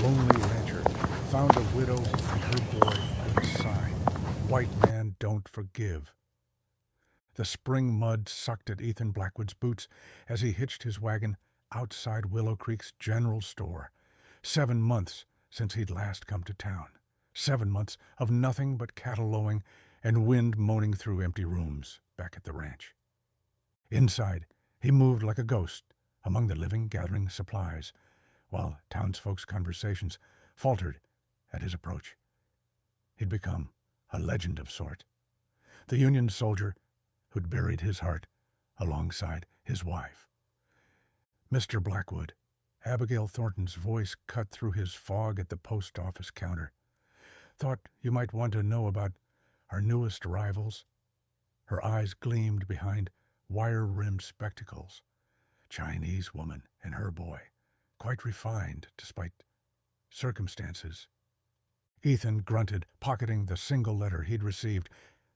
lonely rancher, found a widow and her boy with a sign, "White man don't forgive." The spring mud sucked at Ethan Blackwood's boots as he hitched his wagon outside Willow Creek's general store. 7 months since he'd last come to town. 7 months of nothing but cattle lowing and wind moaning through empty rooms back at the ranch. Inside, he moved like a ghost among the living, gathering supplies, while townsfolk's conversations faltered at his approach. He'd become a legend of sort. The Union soldier who'd buried his heart alongside his wife. "Mr. Blackwood," Abigail Thornton's voice cut through his fog at the post office counter. "Thought you might want to know about our newest arrivals." Her eyes gleamed behind wire-rimmed spectacles. Chinese woman and her boy, quite refined despite circumstances. Ethan grunted, pocketing the single letter he'd received.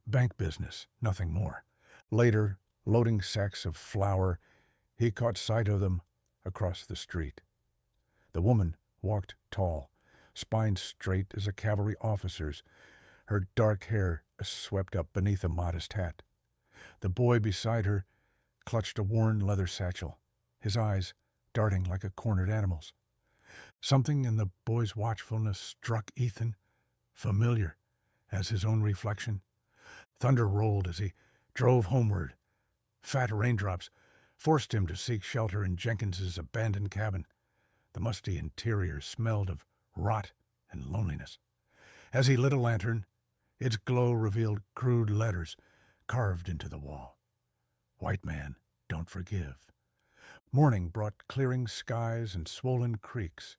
Bank business, nothing more. Later, loading sacks of flour, he caught sight of them across the street. The woman walked tall, spine straight as a cavalry officer's, her dark hair swept up beneath a modest hat. The boy beside her clutched a worn leather satchel, his eyes darting like a cornered animal's. Something in the boy's watchfulness struck Ethan, familiar as his own reflection. Thunder rolled as he drove homeward. Fat raindrops forced him to seek shelter in Jenkins's abandoned cabin. The musty interior smelled of rot and loneliness. As he lit a lantern, its glow revealed crude letters carved into the wall. "White man, don't forgive." Morning brought clearing skies and swollen creeks.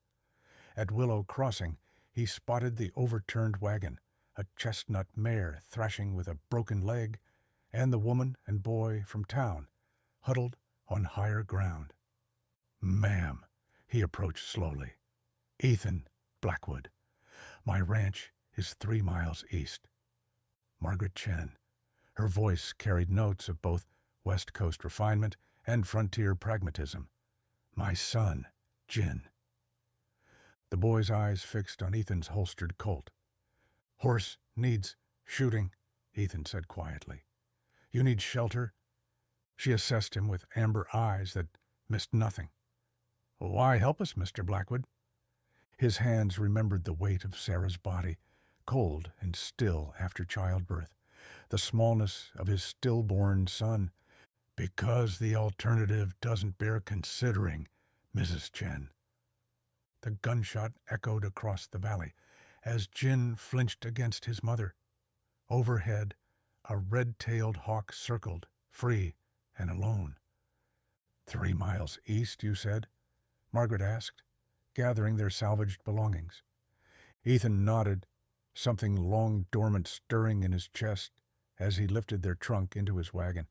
At Willow Crossing, he spotted the overturned wagon, a chestnut mare thrashing with a broken leg, and the woman and boy from town, huddled on higher ground. "Ma'am," he approached slowly. "Ethan Blackwood. My ranch is 3 miles east." Margaret Chen. Her voice carried notes of both West Coast refinement and frontier pragmatism. "My son, Jin." The boy's eyes fixed on Ethan's holstered Colt. "Horse needs shooting," Ethan said quietly. "You need shelter?" She assessed him with amber eyes that missed nothing. "Why help us, Mr. Blackwood?" His hands remembered the weight of Sarah's body, cold and still after childbirth, the smallness of his stillborn son. "Because the alternative doesn't bear considering, Mrs. Chen." The gunshot echoed across the valley as Jin flinched against his mother. Overhead, a red-tailed hawk circled, free and alone. 3 miles east, you said?" Margaret asked, gathering their salvaged belongings. Ethan nodded, something long dormant stirring in his chest as he lifted their trunk into his wagon.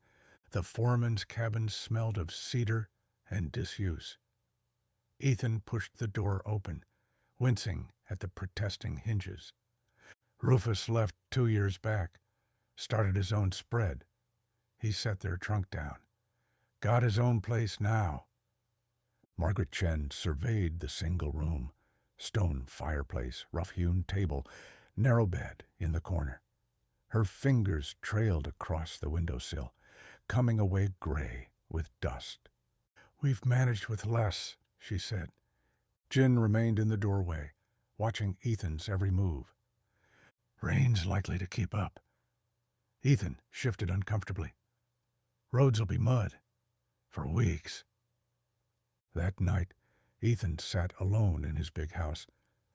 The foreman's cabin smelled of cedar and disuse. Ethan pushed the door open, wincing at the protesting hinges. "Rufus left 2 years back, started his own spread." He set their trunk down. "Got his own place now." Margaret Chen surveyed the single room, stone fireplace, rough-hewn table, narrow bed in the corner. Her fingers trailed across the windowsill, coming away gray with dust. "We've managed with less," she said. Jin remained in the doorway, watching Ethan's every move. "Rain's likely to keep up." Ethan shifted uncomfortably. "Roads'll be mud. For weeks." That night, Ethan sat alone in his big house,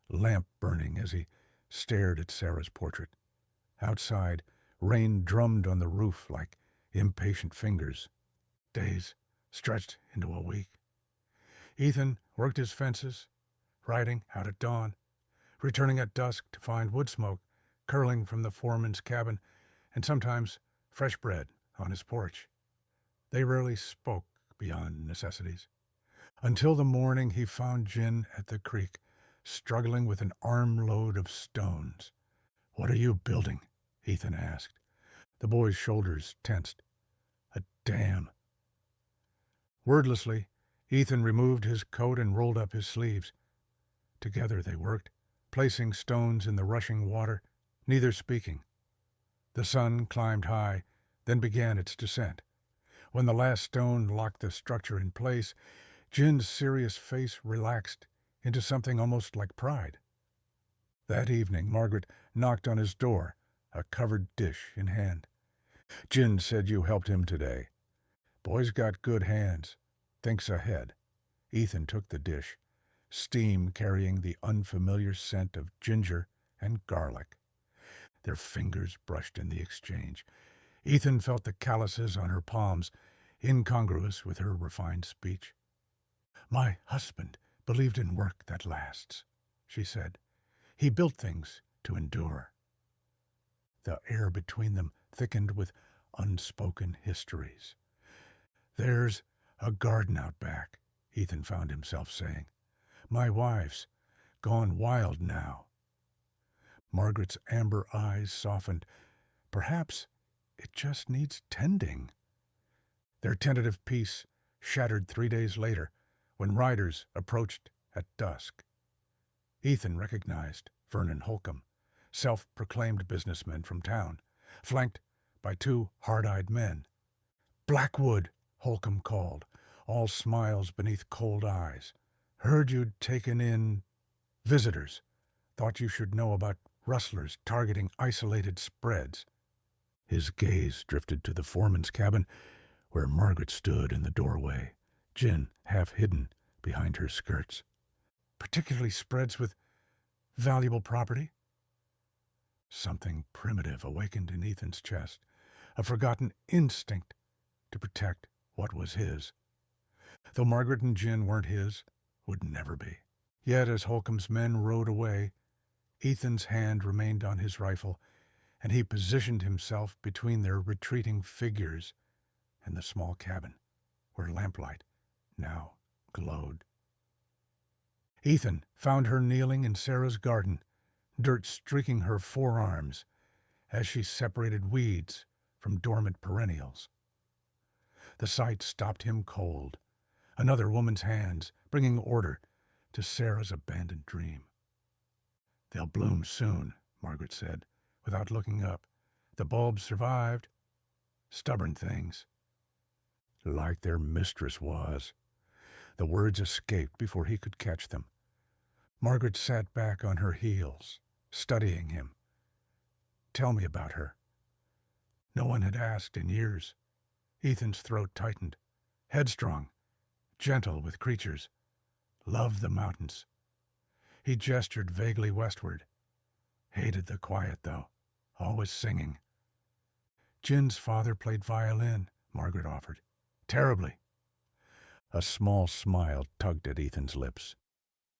lamp burning as he stared at Sarah's portrait. Outside, rain drummed on the roof like impatient fingers. Days stretched into a week. Ethan worked his fences, riding out at dawn, returning at dusk to find wood smoke curling from the foreman's cabin, and sometimes fresh bread on his porch. They rarely spoke beyond necessities. Until the morning he found Jin at the creek, struggling with an armload of stones. "What are you building?" Ethan asked. The boy's shoulders tensed. "A dam." Wordlessly, Ethan removed his coat and rolled up his sleeves. Together they worked, placing stones in the rushing water, neither speaking. The sun climbed high, then began its descent. When the last stone locked the structure in place, Jin's serious face relaxed into something almost like pride. That evening, Margaret knocked on his door, a covered dish in hand. "Jin said you helped him today. Boy's got good hands. Thinks ahead." Ethan took the dish, steam carrying the unfamiliar scent of ginger and garlic. Their fingers brushed in the exchange. Ethan felt the calluses on her palms, incongruous with her refined speech. "My husband believed in work that lasts," she said. "He built things to endure." The air between them thickened with unspoken histories. "There's a garden out back," Ethan found himself saying. "My wife's gone wild now." Margaret's amber eyes softened. Perhaps it just needs tending. Their tentative peace shattered 3 days later when riders approached at dusk. Ethan recognized Vernon Holcomb, self-proclaimed businessman from town, flanked by 2 hard-eyed men. "Blackwood," Holcomb called, all smiles beneath cold eyes. "Heard you'd taken in visitors. Thought you should know about rustlers targeting isolated spreads." His gaze drifted to the foreman's cabin, where Margaret stood in the doorway, Jin half hidden behind her skirts. "Particularly spreads with valuable property?" Something primitive awakened in Ethan's chest, a forgotten instinct to protect what was his. Though Margaret and Jin weren't his, would never be. Yet as Holcomb's men rode away, Ethan's hand remained on his rifle, and he positioned himself between their retreating figures and the small cabin, where lamplight now glowed. Ethan found her kneeling in Sarah's garden, dirt streaking her forearms as she separated weeds from dormant perennials. The sight stopped him cold, another woman's hands bringing order to Sarah's abandoned dream. "They'll bloom soon," Margaret said, without looking up. "The bulbs survived. Stubborn things." "Like their mistress was." The words escaped before he could catch them. Margaret sat back on her heels, studying him. "Tell me about her." No one had asked in years. Ethan's throat tightened. Headstrong, gentle with creatures. Loved the mountains. He gestured vaguely westward. Hated the quiet, though. Always singing. "Jin's father played violin," Margaret offered. "Terribly." A small smile tugged at Ethan's lips.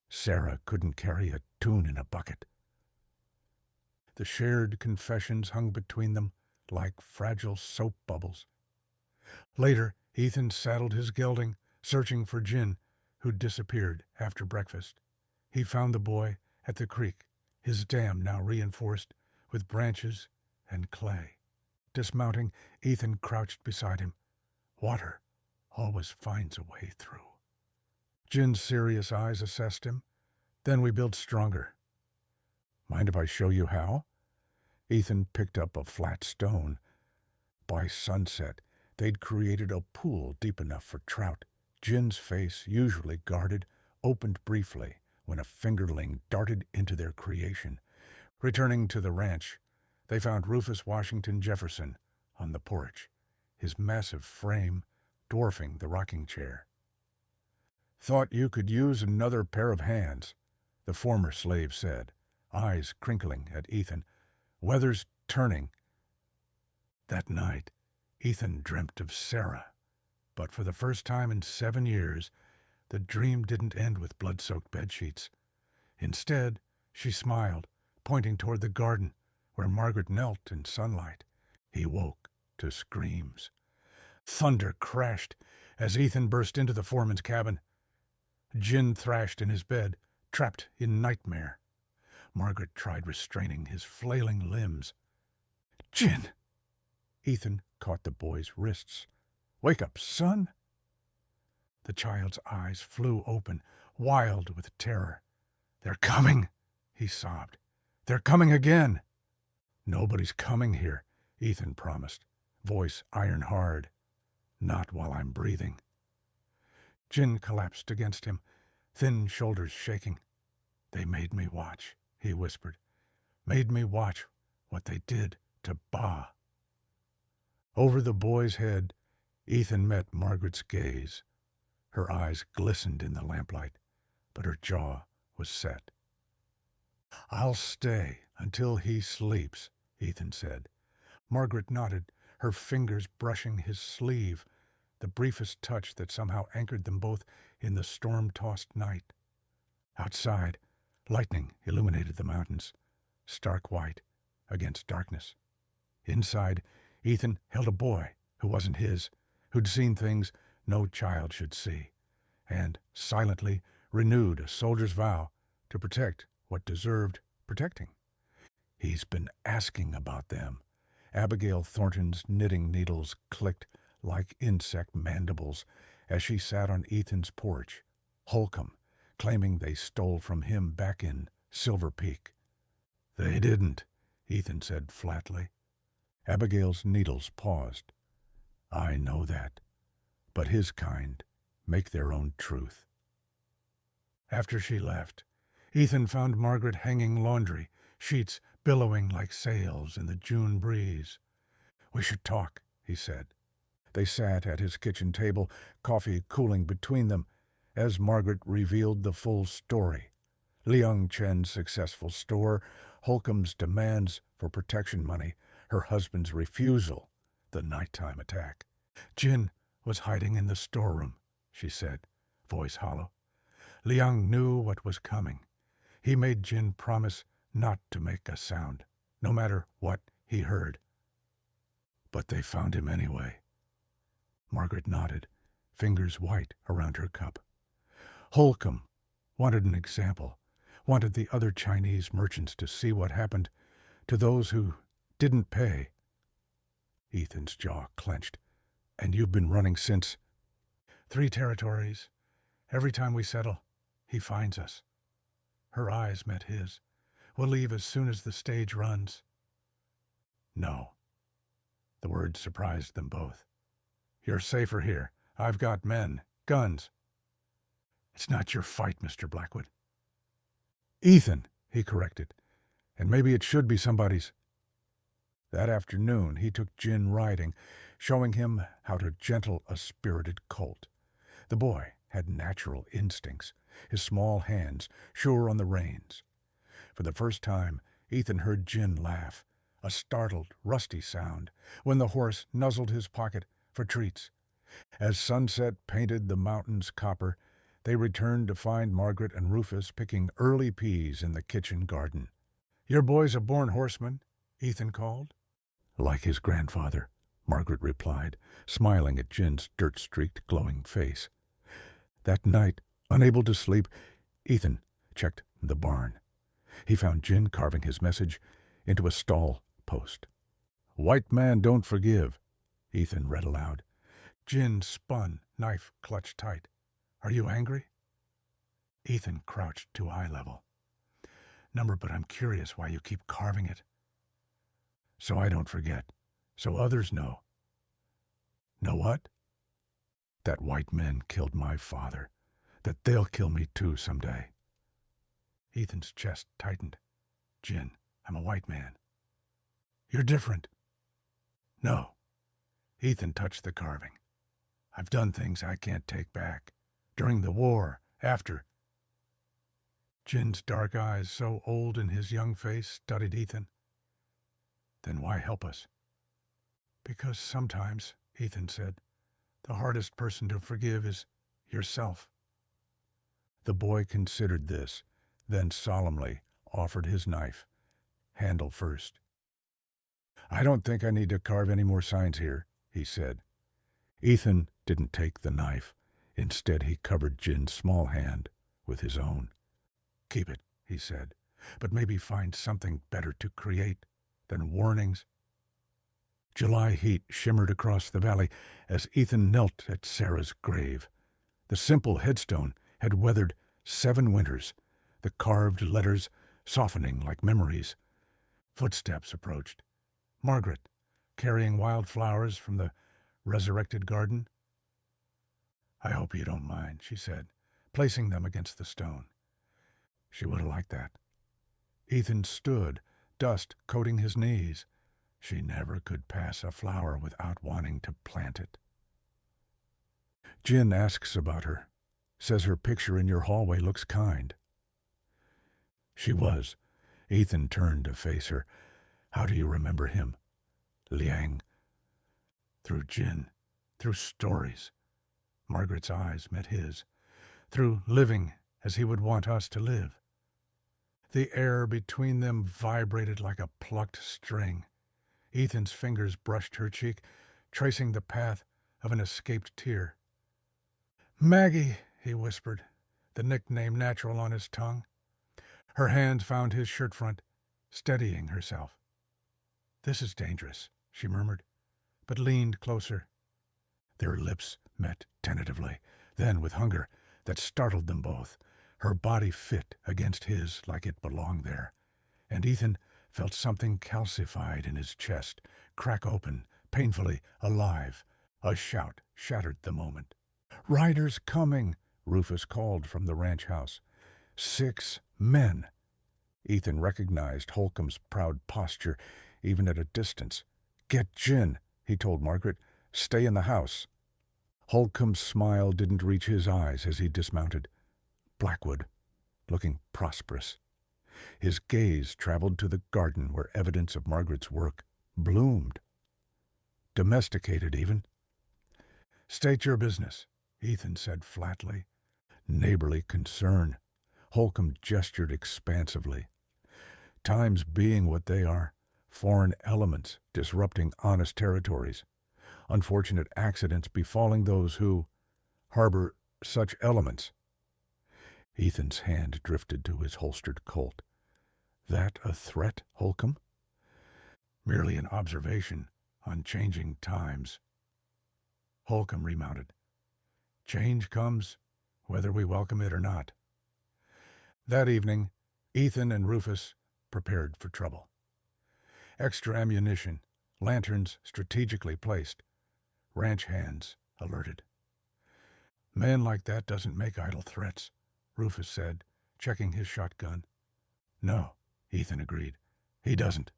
Sarah couldn't carry a tune in a bucket. The shared confessions hung between them like fragile soap bubbles. Later, Ethan saddled his gelding, searching for Jin, who'd disappeared after breakfast. He found the boy at the creek, his dam now reinforced with branches and clay. Dismounting, Ethan crouched beside him. Water always finds a way through. Jin's serious eyes assessed him. "Then we build stronger." "Mind if I show you how?" Ethan picked up a flat stone. By sunset, they'd created a pool deep enough for trout. Jin's face, usually guarded, opened briefly when a fingerling darted into their creation. Returning to the ranch, they found Rufus Washington Jefferson on the porch, his massive frame dwarfing the rocking chair. "Thought you could use another pair of hands," the former slave said, eyes crinkling at Ethan. "Weather's turning." That night, Ethan dreamt of Sarah, but for the first time in 7 years, the dream didn't end with blood-soaked bedsheets. Instead, she smiled, pointing toward the garden, where Margaret knelt in sunlight. He woke to screams. Thunder crashed as Ethan burst into the foreman's cabin. Jin thrashed in his bed, trapped in nightmare. Margaret tried restraining his flailing limbs. "Jin!" Ethan caught the boy's wrists. "Wake up, son!" The child's eyes flew open, wild with terror. "They're coming," he sobbed. "They're coming again." "Nobody's coming here," Ethan promised, voice iron hard. "Not while I'm breathing." Jin collapsed against him, thin shoulders shaking. "They made me watch," he whispered. "Made me watch what they did to Ba." Over the boy's head, Ethan met Margaret's gaze. Her eyes glistened in the lamplight, but her jaw was set. "I'll stay until he sleeps," Ethan said. Margaret nodded, her fingers brushing his sleeve, the briefest touch that somehow anchored them both in the storm-tossed night. Outside, lightning illuminated the mountains, stark white against darkness. Inside, Ethan held a boy who wasn't his, who'd seen things no child should see, and silently renewed a soldier's vow to protect what deserved protecting. "He's been asking about them." Abigail Thornton's knitting needles clicked like insect mandibles as she sat on Ethan's porch, Holcomb claiming they stole from him back in Silver Peak. "They didn't," Ethan said flatly. Abigail's needles paused. "I know that, but his kind make their own truth." After she left, Ethan found Margaret hanging laundry, sheets billowing like sails in the June breeze. "We should talk," he said. They sat at his kitchen table, coffee cooling between them, as Margaret revealed the full story. Liang Chen's successful store, Holcomb's demands for protection money, her husband's refusal, the nighttime attack. "Jin was hiding in the storeroom," she said, voice hollow. "Liang knew what was coming. He made Jin promise not to make a sound, no matter what he heard. But they found him anyway." Margaret nodded, fingers white around her cup. "Holcomb wanted an example, wanted the other Chinese merchants to see what happened to those who didn't pay." Ethan's jaw clenched. "And you've been running since?" "3 territories. Every time we settle, he finds us." Her eyes met his. "We'll leave as soon as the stage runs." "No." The word surprised them both. "You're safer here. I've got men, guns." "It's not your fight, Mr. Blackwood." "Ethan," he corrected, "and maybe it should be somebody's." That afternoon he took Jin riding, showing him how to gentle a spirited colt. The boy had natural instincts, his small hands sure on the reins. For the first time, Ethan heard Jin laugh, a startled, rusty sound, when the horse nuzzled his pocket for treats. As sunset painted the mountains copper, they returned to find Margaret and Rufus picking early peas in the kitchen garden. "Your boy's a born horseman," Ethan called. "Like his grandfather," Margaret replied, smiling at Jin's dirt-streaked, glowing face. That night, unable to sleep, Ethan checked the barn. He found Jin carving his message into a stall post. "White man don't forgive," Ethan read aloud. Jin spun, knife clutched tight. "Are you angry?" Ethan crouched to eye level. "Number, but I'm curious why you keep carving it." "So I don't forget. So others know." "Know what?" "That white men killed my father. That they'll kill me too someday." Ethan's chest tightened. "Jin, I'm a white man." "You're different." "No." Ethan touched the carving. "I've done things I can't take back. During the war, after." Jin's dark eyes, so old in his young face, studied Ethan. "Then why help us?" "Because sometimes," Ethan said, "the hardest person to forgive is yourself." The boy considered this, then solemnly offered his knife, handle first. "I don't think I need to carve any more signs here," he said. Ethan didn't take the knife. Instead, he covered Jin's small hand with his own. "Keep it," he said, "but maybe find something better to create than warnings." July heat shimmered across the valley as Ethan knelt at Sarah's grave. The simple headstone had weathered 7 winters, the carved letters softening like memories. Footsteps approached. Margaret, carrying wild flowers from the resurrected garden. "I hope you don't mind," she said, placing them against the stone. She would have liked that. Ethan stood, dust coating his knees. She never could pass a flower without wanting to plant it. "Jin asks about her. Says her picture in your hallway looks kind." She was. Ethan turned to face her. "How do you remember him?" "Liang." "Through Jin. Through stories." Margaret's eyes met his. "Through living as he would want us to live." The air between them vibrated like a plucked string. Ethan's fingers brushed her cheek, tracing the path of an escaped tear. "Maggie," he whispered, the nickname natural on his tongue. Her hand found his shirt front, steadying herself. "This is dangerous," she murmured, but leaned closer. Their lips met tentatively, then with hunger that startled them both. Her body fit against his like it belonged there, and Ethan felt something calcified in his chest, crack open, painfully alive. A shout shattered the moment. "Riders coming!" Rufus called from the ranch house. 6 men. Ethan recognized Holcomb's proud posture, even at a distance. "Get Jin," he told Margaret. "Stay in the house." Holcomb's smile didn't reach his eyes as he dismounted. Blackwood, looking prosperous. His gaze traveled to the garden where evidence of Margaret's work bloomed. Domesticated, even. "State your business," Ethan said flatly. Neighborly concern. Holcomb gestured expansively. "Times being what they are, foreign elements disrupting honest territories. Unfortunate accidents befalling those who harbor such elements." Ethan's hand drifted to his holstered Colt. "That a threat, Holcomb?" "Merely an observation on changing times." Holcomb remounted. "Change comes, whether we welcome it or not." That evening, Ethan and Rufus prepared for trouble. Extra ammunition, lanterns strategically placed, ranch hands alerted. "Man like that doesn't make idle threats," Rufus said, checking his shotgun. "No," Ethan agreed. "He doesn't."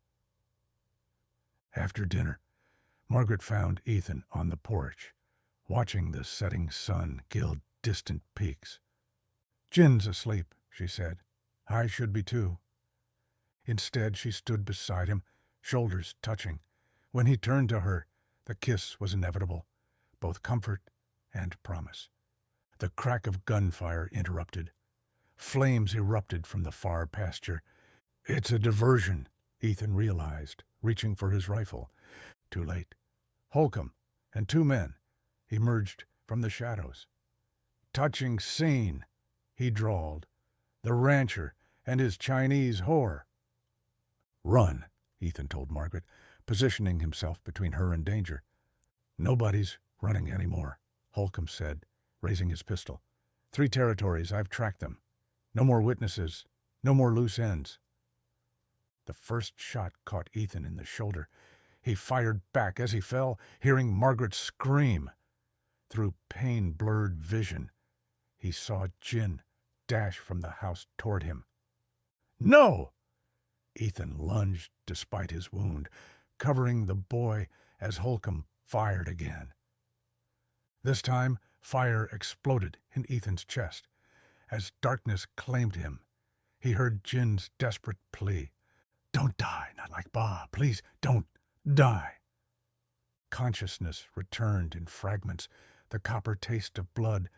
After dinner, Margaret found Ethan on the porch, watching the setting sun gild distant peaks. "Jin's asleep," she said. "I should be too." Instead, she stood beside him, shoulders touching. When he turned to her, the kiss was inevitable, both comfort and promise. The crack of gunfire interrupted. Flames erupted from the far pasture. "It's a diversion," Ethan realized, reaching for his rifle. Too late. Holcomb and 2 men emerged from the shadows. "Touching scene," he drawled. "The rancher and his Chinese whore." "Run," Ethan told Margaret, positioning himself between her and danger. "Nobody's running anymore," Holcomb said, raising his pistol. 3 territories, I've tracked them. No more witnesses, no more loose ends." The first shot caught Ethan in the shoulder. He fired back as he fell, hearing Margaret scream. Through pain-blurred vision, he saw Jin dash from the house toward him. "No!" Ethan lunged despite his wound, covering the boy as Holcomb fired again. This time, fire exploded in Ethan's chest. As darkness claimed him, he heard Jin's desperate plea. "Don't die, not like Ba. Please, don't die." Consciousness returned in fragments, the copper taste of blood,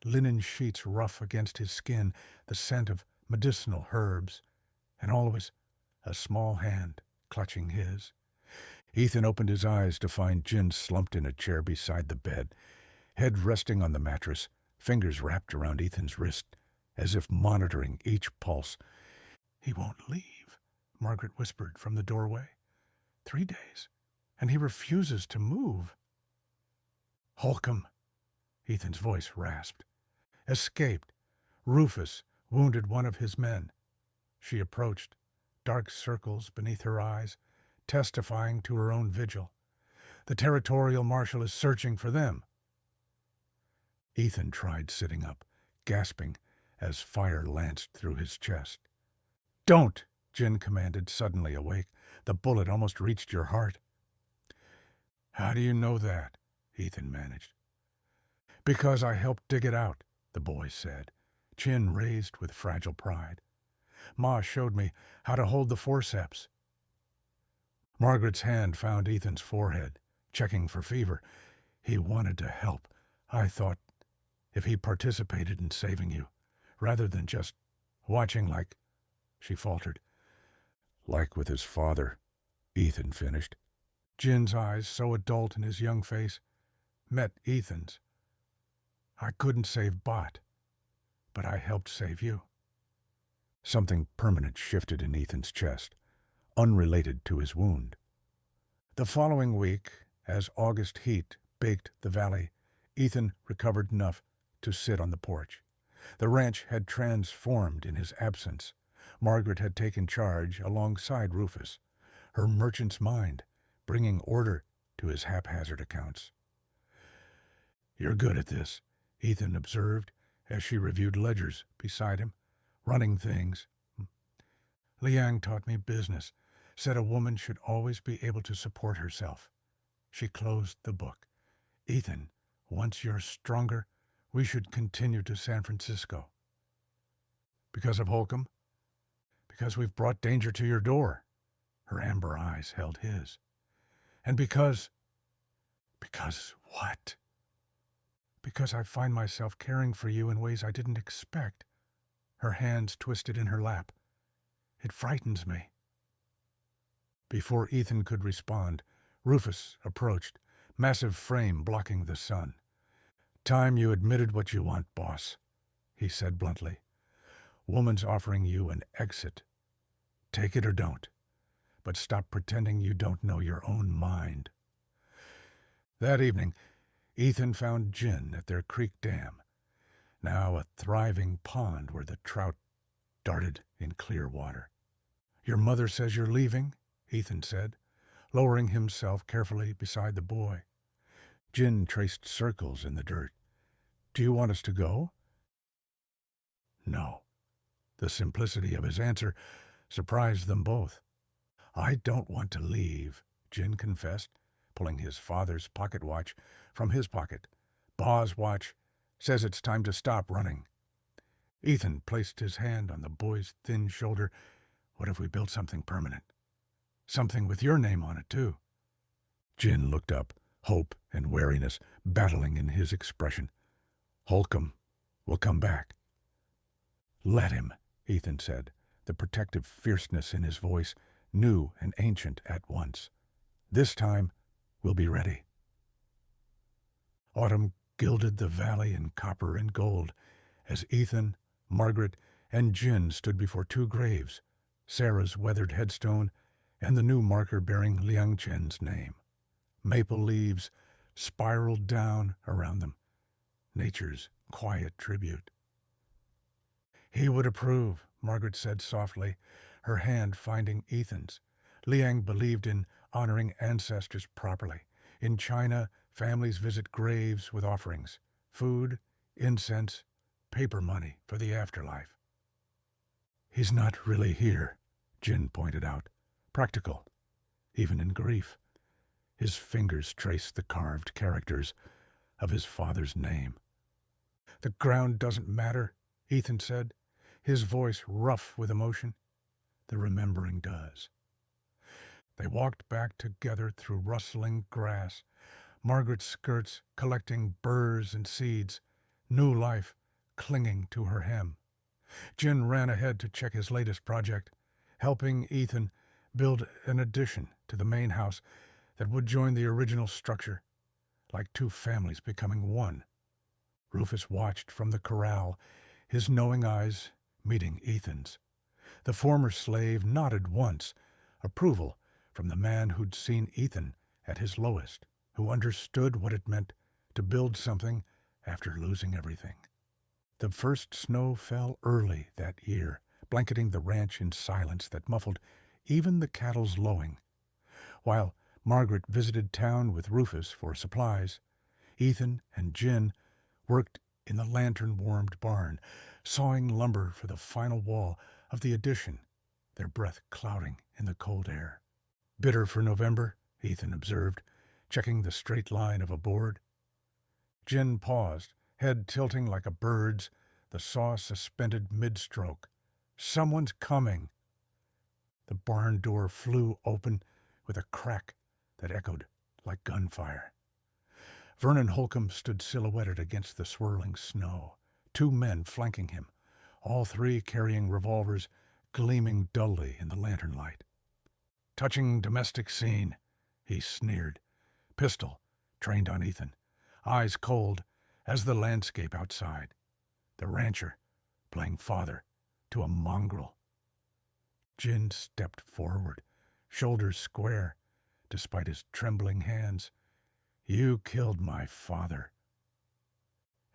linen sheets rough against his skin, the scent of medicinal herbs, and always a small hand clutching his. Ethan opened his eyes to find Jin slumped in a chair beside the bed, head resting on the mattress, fingers wrapped around Ethan's wrist, as if monitoring each pulse. "He won't leave," Margaret whispered from the doorway. 3 days, and he refuses to move." "Holcomb," Ethan's voice rasped. "Escaped. Rufus wounded one of his men. She approached, dark circles beneath her eyes, testifying to her own vigil. The territorial marshal is searching for them. Ethan tried sitting up, gasping as fire lanced through his chest. "Don't!" Jin commanded, suddenly awake. "The bullet almost reached your heart." "How do you know that?" Ethan managed. "Because I helped dig it out," the boy said, chin raised with fragile pride. "Ma showed me how to hold the forceps." Margaret's hand found Ethan's forehead, checking for fever. "He wanted to help. I thought if he participated in saving you, rather than just watching like—" she faltered. "Like with his father," Ethan finished. Jin's eyes, so adult in his young face, met Ethan's. "I couldn't save Bot, but I helped save you." Something permanent shifted in Ethan's chest, unrelated to his wound. The following week, as August heat baked the valley, Ethan recovered enough to sit on the porch. The ranch had transformed in his absence. Margaret had taken charge alongside Rufus, her merchant's mind, bringing order to his haphazard accounts. "You're good at this," Ethan observed as she reviewed ledgers beside him. "Running things. Liang taught me business, said a woman should always be able to support herself." She closed the book. "Ethan, once you're stronger, we should continue to San Francisco." "Because of Holcomb?" "Because we've brought danger to your door." Her amber eyes held his. "And because—" "Because what?" "Because I find myself caring for you in ways I didn't expect." Her hands twisted in her lap. "It frightens me." Before Ethan could respond, Rufus approached, massive frame blocking the sun. "Time you admitted what you want, boss," he said bluntly. "Woman's offering you an exit. Take it or don't, but stop pretending you don't know your own mind." That evening, Ethan found Jin at their creek dam, now a thriving pond where the trout darted in clear water. "Your mother says you're leaving?" Ethan said, lowering himself carefully beside the boy. Jin traced circles in the dirt. "Do you want us to go?" "No." The simplicity of his answer surprised them both. "I don't want to leave," Jin confessed, pulling his father's pocket watch from his pocket. "Ba's watch says it's time to stop running." Ethan placed his hand on the boy's thin shoulder. "What if we built something permanent? Something with your name on it, too." Jin looked up, hope and wariness battling in his expression. "Holcomb will come back." "Let him," Ethan said, the protective fierceness in his voice, new and ancient at once. "This time, we'll be ready." Autumn gilded the valley in copper and gold as Ethan, Margaret, and Jin stood before two graves, Sarah's weathered headstone and the new marker bearing Liang Chen's name. Maple leaves spiraled down around them, nature's quiet tribute. "He would approve," Margaret said softly, her hand finding Ethan's. Liang believed in honoring ancestors properly. In China, families visit graves with offerings, food, incense, paper money for the afterlife. "He's not really here," Jin pointed out. "Practical, even in grief." His fingers traced the carved characters of his father's name. "The ground doesn't matter," Ethan said, his voice rough with emotion. "The remembering does." They walked back together through rustling grass, Margaret's skirts collecting burrs and seeds, new life clinging to her hem. Jin ran ahead to check his latest project, helping Ethan build an addition to the main house that would join the original structure, like two families becoming one. Rufus watched from the corral, his knowing eyes meeting Ethan's. The former slave nodded once, approval from the man who'd seen Ethan at his lowest, who understood what it meant to build something after losing everything. The first snow fell early that year, blanketing the ranch in silence that muffled even the cattle's lowing. While Margaret visited town with Rufus for supplies, Ethan and Jin worked in the lantern-warmed barn, sawing lumber for the final wall of the addition, their breath clouding in the cold air. "Bitter for November," Ethan observed, checking the straight line of a board. Jin paused, head tilting like a bird's, the saw suspended mid-stroke. "Someone's coming." The barn door flew open with a crack that echoed like gunfire. Vernon Holcomb stood silhouetted against the swirling snow, 2 men flanking him, all 3 carrying revolvers gleaming dully in the lantern light. "Touching domestic scene," he sneered, pistol trained on Ethan, eyes cold as the landscape outside. The rancher playing father to a mongrel. Jin stepped forward, shoulders square, despite his trembling hands. "You killed my father."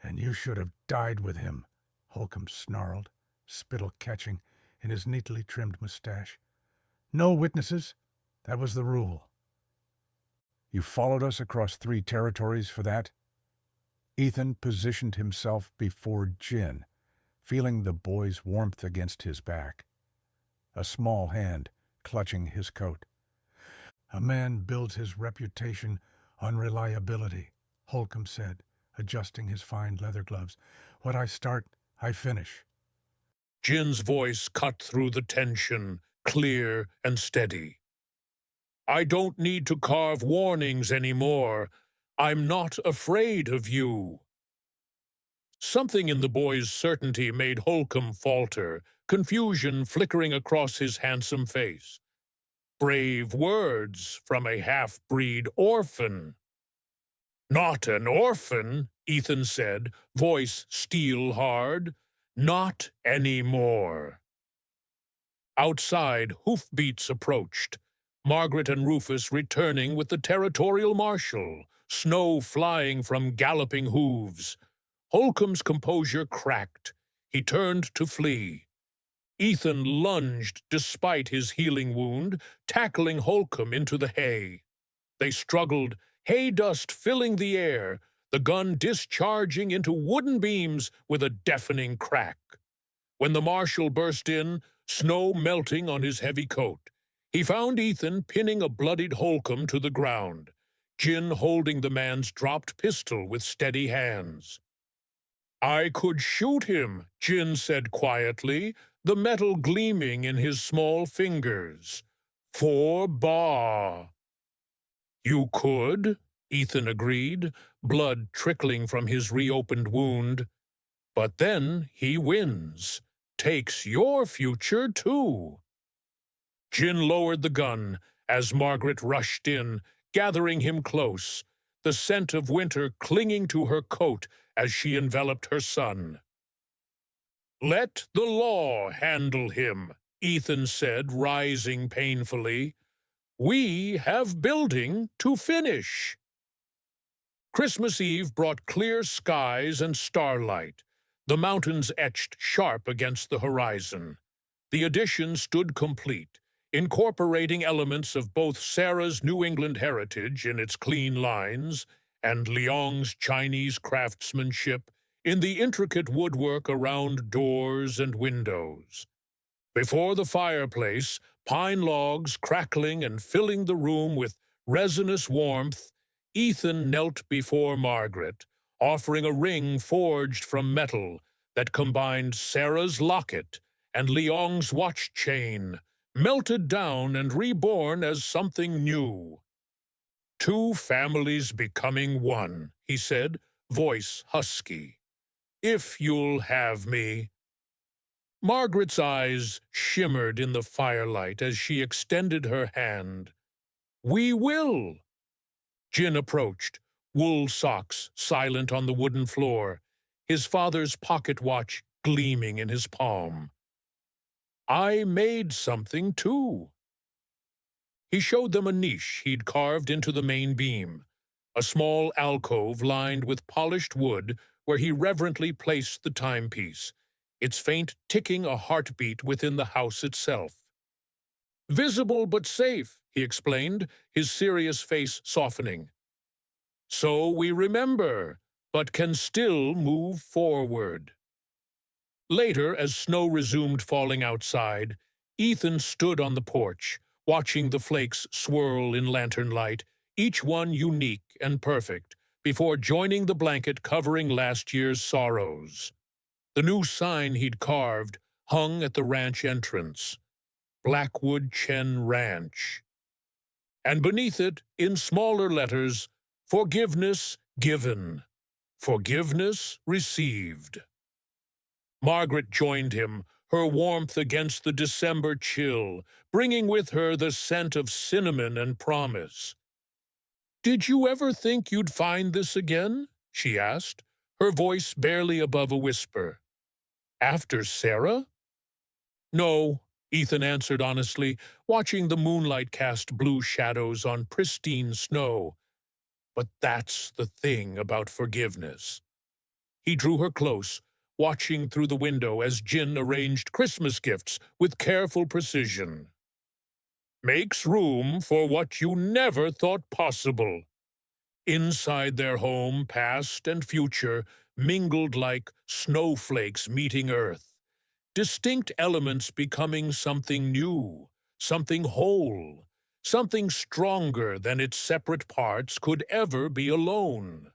"And you should have died with him," Holcomb snarled, spittle catching in his neatly trimmed mustache. "No witnesses. That was the rule." "You followed us across 3 territories for that?" Ethan positioned himself before Jin, feeling the boy's warmth against his back, a small hand clutching his coat. "A man builds his reputation on reliability," Holcomb said, adjusting his fine leather gloves. "What I start, I finish." Jin's voice cut through the tension, clear and steady. "I don't need to carve warnings anymore. I'm not afraid of you." Something in the boy's certainty made Holcomb falter, confusion flickering across his handsome face. Brave words from a half-breed orphan. "Not an orphan," Ethan said, voice steel-hard. "Not anymore." Outside, hoofbeats approached. Margaret and Rufus returning with the territorial marshal, snow flying from galloping hooves. Holcomb's composure cracked. He turned to flee. Ethan lunged despite his healing wound, tackling Holcomb into the hay. They struggled, hay dust filling the air, the gun discharging into wooden beams with a deafening crack. When the marshal burst in, snow melting on his heavy coat, he found Ethan pinning a bloodied Holcomb to the ground, Jin holding the man's dropped pistol with steady hands. "I could shoot him," Jin said quietly, the metal gleaming in his small fingers. "For Ba." "You could," Ethan agreed, blood trickling from his reopened wound. "But then he wins, takes your future too." Jin lowered the gun as Margaret rushed in, gathering him close, the scent of winter clinging to her coat as she enveloped her son. "Let the law handle him," Ethan said, rising painfully. "We have building to finish." Christmas Eve brought clear skies and starlight, the mountains etched sharp against the horizon. The addition stood complete, incorporating elements of both Sarah's New England heritage in its clean lines and Liang's Chinese craftsmanship in the intricate woodwork around doors and windows. Before the fireplace, pine logs crackling and filling the room with resinous warmth, Ethan knelt before Margaret, offering a ring forged from metal that combined Sarah's locket and Liang's watch chain, melted down and reborn as something new. "Two families becoming one," he said, voice husky. "If you'll have me." Margaret's eyes shimmered in the firelight as she extended her hand. "We will." Jin approached, wool socks silent on the wooden floor, his father's pocket watch gleaming in his palm. "I made something, too." He showed them a niche he'd carved into the main beam, a small alcove lined with polished wood where he reverently placed the timepiece, its faint ticking a heartbeat within the house itself. "Visible but safe," he explained, his serious face softening. "So we remember, but can still move forward." Later, as snow resumed falling outside, Ethan stood on the porch, watching the flakes swirl in lantern light, each one unique and perfect, before joining the blanket covering last year's sorrows. The new sign he'd carved hung at the ranch entrance, Blackwood Chen Ranch. And beneath it, in smaller letters, "Forgiveness given, forgiveness received." Margaret joined him, her warmth against the December chill, bringing with her the scent of cinnamon and promise. "Did you ever think you'd find this again?" she asked, her voice barely above a whisper. "After Sarah?" "No," Ethan answered honestly, watching the moonlight cast blue shadows on pristine snow. "But that's the thing about forgiveness." He drew her close, watching through the window as Jin arranged Christmas gifts with careful precision. "Makes room for what you never thought possible." Inside their home, past and future mingled like snowflakes meeting earth, distinct elements becoming something new, something whole, something stronger than its separate parts could ever be alone.